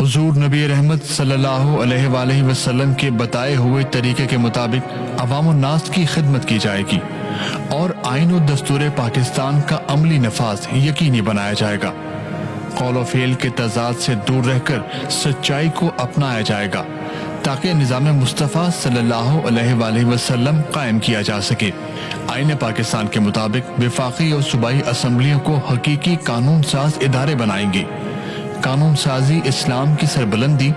حضور نبی رحمت صلی اللہ علیہ وآلہ وسلم کے بتائے ہوئے طریقے کے مطابق عوام الناس کی خدمت کی جائے گی اور آئین و دستور پاکستان کا عملی نفاذ یقینی بنایا جائے گا۔ قول و فعل کے تضاد سے دور رہ کر سچائی کو اپنایا جائے گا تاکہ نظام مصطفیٰ صلی اللہ علیہ وآلہ وسلم قائم کیا جا سکے۔ آئین پاکستان کے مطابق وفاقی اور صوبائی اسمبلیوں کو حقیقی قانون ساز ادارے بنائیں گے۔ قانون سازی اسلام کی سربلندی،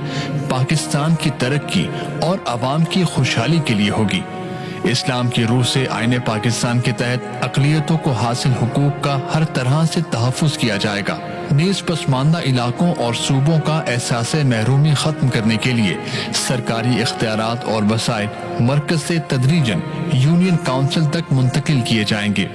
پاکستان کی ترقی اور عوام کی خوشحالی کے لیے ہوگی۔ اسلام کی روح سے آئین پاکستان کے تحت اقلیتوں کو حاصل حقوق کا ہر طرح سے تحفظ کیا جائے گا۔ نیز پسماندہ علاقوں اور صوبوں کا احساس محرومی ختم کرنے کے لیے سرکاری اختیارات اور وسائل مرکز سے تدریجاً یونین کونسل تک منتقل کیے جائیں گے۔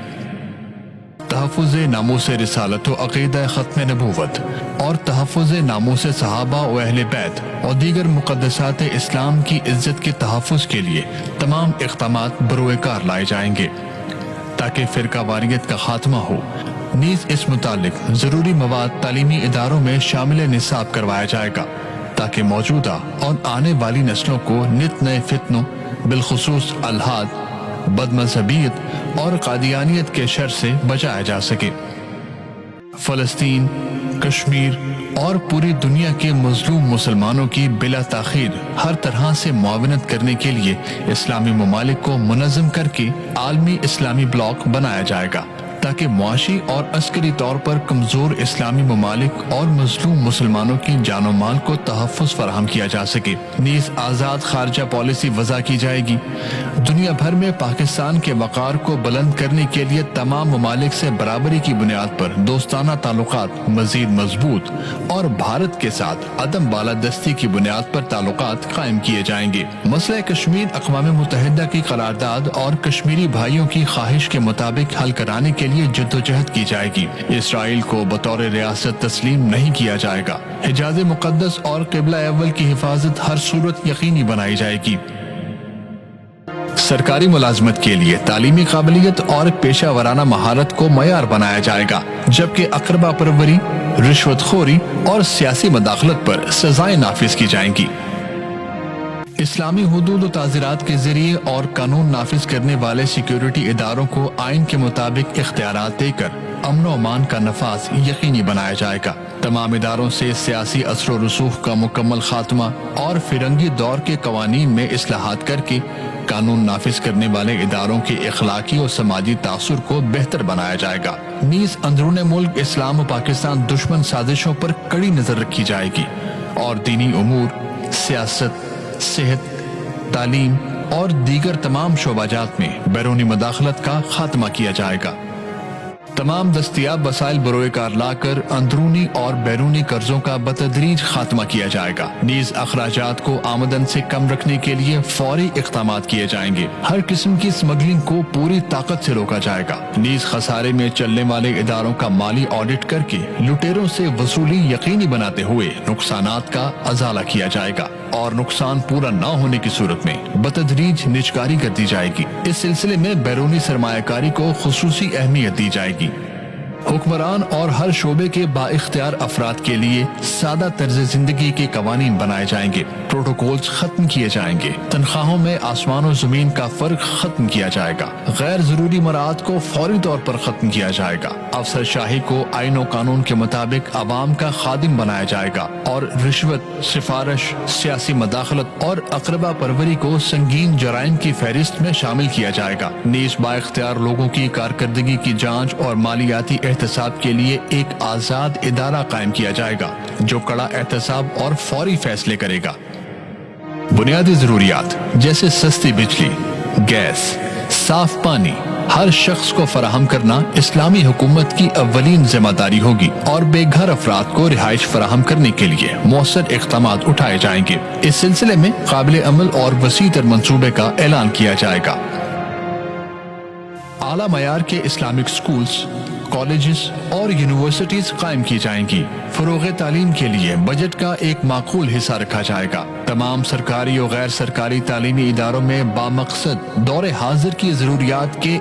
تحفظ ناموس رسالت و عقیدہ ختم نبوت اور تحفظ ناموس صحابہ و اہل بیت اور دیگر مقدسات اسلام کی عزت کے تحفظ کے لیے تمام اقدامات بروئے کار لائے جائیں گے تاکہ فرقہ واریت کا خاتمہ ہو۔ نیز اس متعلق ضروری مواد تعلیمی اداروں میں شامل نصاب کروایا جائے گا تاکہ موجودہ اور آنے والی نسلوں کو نت نئے فتنوں بالخصوص الحاد، بد مذہبیت اور قادیانیت کے شر سے بچایا جا سکے۔ فلسطین، کشمیر اور پوری دنیا کے مظلوم مسلمانوں کی بلا تاخیر ہر طرح سے معاونت کرنے کے لیے اسلامی ممالک کو منظم کر کے عالمی اسلامی بلاک بنایا جائے گا تاکہ معاشی اور عسکری طور پر کمزور اسلامی ممالک اور مظلوم مسلمانوں کی جان و مال کو تحفظ فراہم کیا جا سکے۔ نیز آزاد خارجہ پالیسی وضع کی جائے گی۔ دنیا بھر میں پاکستان کے وقار کو بلند کرنے کے لیے تمام ممالک سے برابری کی بنیاد پر دوستانہ تعلقات مزید مضبوط اور بھارت کے ساتھ عدم بالادستی کی بنیاد پر تعلقات قائم کیے جائیں گے۔ مسئلہ کشمیر اقوام متحدہ کی قرارداد اور کشمیری بھائیوں کی خواہش کے مطابق حل کرانے کے لیے جدوجہد کی جائے گی۔ اسرائیل کو بطور ریاست تسلیم نہیں کیا جائے گا۔ حجاز مقدس اور قبلہ اول کی حفاظت ہر صورت یقینی بنائی جائے گی۔ سرکاری ملازمت کے لیے تعلیمی قابلیت اور پیشہ ورانہ مہارت کو معیار بنایا جائے گا، جبکہ اقربا پروری، رشوت خوری اور سیاسی مداخلت پر سزائیں نافذ کی جائیں گی۔ اسلامی حدود و تعزیرات کے ذریعے اور قانون نافذ کرنے والے سیکیورٹی اداروں کو آئین کے مطابق اختیارات دے کر امن و امان کا نفاذ یقینی بنایا جائے گا۔ تمام اداروں سے سیاسی اثر و رسوخ کا مکمل خاتمہ اور فرنگی دور کے قوانین میں اصلاحات کر کے قانون نافذ کرنے والے اداروں کے اخلاقی اور سماجی تاثر کو بہتر بنایا جائے گا۔ نیز اندرون ملک اسلام و پاکستان دشمن سازشوں پر کڑی نظر رکھی جائے گی اور دینی امور، سیاست، صحت، تعلیم اور دیگر تمام شعبہ جات میں بیرونی مداخلت کا خاتمہ کیا جائے گا۔ تمام دستیاب وسائل بروئے کار لا کر اندرونی اور بیرونی قرضوں کا بتدریج خاتمہ کیا جائے گا۔ نیز اخراجات کو آمدن سے کم رکھنے کے لیے فوری اقدامات کیے جائیں گے۔ ہر قسم کی اسمگلنگ کو پوری طاقت سے روکا جائے گا۔ نیز خسارے میں چلنے والے اداروں کا مالی آڈٹ کر کے لٹیروں سے وصولی یقینی بناتے ہوئے نقصانات کا ازالہ کیا جائے گا اور نقصان پورا نہ ہونے کی صورت میں بتدریج نجکاری کر دی جائے گی۔ اس سلسلے میں بیرونی سرمایہ کاری کو خصوصی اہمیت دی جائے گی۔ حکمران اور ہر شعبے کے با اختیار افراد کے لیے سادہ طرز زندگی کے قوانین بنائے جائیں گے، پروٹوکولز ختم کیے جائیں گے، تنخواہوں میں آسمان و زمین کا فرق ختم کیا جائے گا، غیر ضروری مراعات کو فوری طور پر ختم کیا جائے گا، افسر شاہی کو آئین و قانون کے مطابق عوام کا خادم بنایا جائے گا اور رشوت، سفارش، سیاسی مداخلت اور اقربا پروری کو سنگین جرائم کی فہرست میں شامل کیا جائے گا۔ نیز با اختیار لوگوں کی کارکردگی کی جانچ اور مالیاتی احتساب کے لیے ایک آزاد ادارہ قائم کیا جائے گا جو کڑا احتساب اور فوری فیصلے کرے گا۔ بنیادی ضروریات جیسے سستی بجلی، گیس، صاف پانی ہر شخص کو فراہم کرنا اسلامی حکومت کی اولین ذمہ داری ہوگی اور بے گھر افراد کو رہائش فراہم کرنے کے لیے مؤثر اقدامات اٹھائے جائیں گے۔ اس سلسلے میں قابل عمل اور وسیع تر منصوبے کا اعلان کیا جائے گا۔ اعلیٰ معیار کے اسلامک سکولز، کالجز اور یونیورسٹیز قائم کی جائیں گی۔ فروغ تعلیم کے لیے بجٹ کا ایک معقول حصہ رکھا جائے گا۔ تمام سرکاری اور غیر سرکاری تعلیمی اداروں میں بامقصد دور حاضر کی ضروریات کے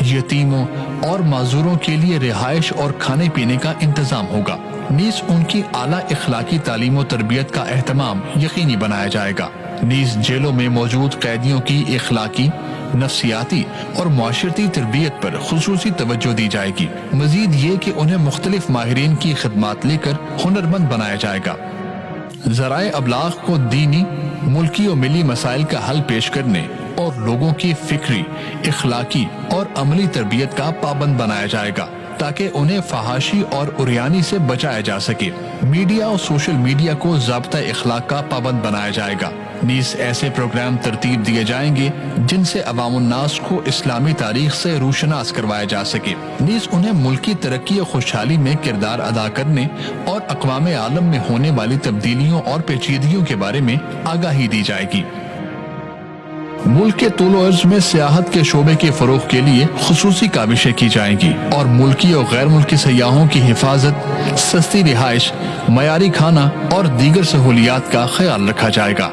یتیموں اور معذوروں کے لیے رہائش اور کھانے پینے کا انتظام ہوگا۔ نیز ان کی اعلیٰ اخلاقی تعلیم و تربیت کا اہتمام یقینی بنایا جائے گا۔ نیز جیلوں میں موجود قیدیوں کی اخلاقی، نفسیاتی اور معاشرتی تربیت پر خصوصی توجہ دی جائے گی۔ مزید یہ کہ انہیں مختلف ماہرین کی خدمات لے کر ہنرمند بنایا جائے گا۔ ذرائع ابلاغ کو دینی، ملکی و ملی مسائل کا حل پیش کرنے اور لوگوں کی فکری، اخلاقی اور عملی تربیت کا پابند بنایا جائے گا تاکہ انہیں فحاشی اور عریانی سے بچایا جا سکے۔ میڈیا اور سوشل میڈیا کو ضابطہ اخلاق کا پابند بنایا جائے گا۔ نیز ایسے پروگرام ترتیب دیے جائیں گے جن سے عوام الناس کو اسلامی تاریخ سے روشناس کروایا جا سکے۔ نیز انہیں ملکی ترقی و خوشحالی میں کردار ادا کرنے اور اقوام عالم میں ہونے والی تبدیلیوں اور پیچیدگیوں کے بارے میں آگاہی دی جائے گی۔ ملک کے طول و عرض میں سیاحت کے شعبے کے فروغ کے لیے خصوصی کاوشیں کی جائیں گی اور ملکی اور غیر ملکی سیاحوں کی حفاظت، سستی رہائش، معیاری کھانا اور دیگر سہولیات کا خیال رکھا جائے گا۔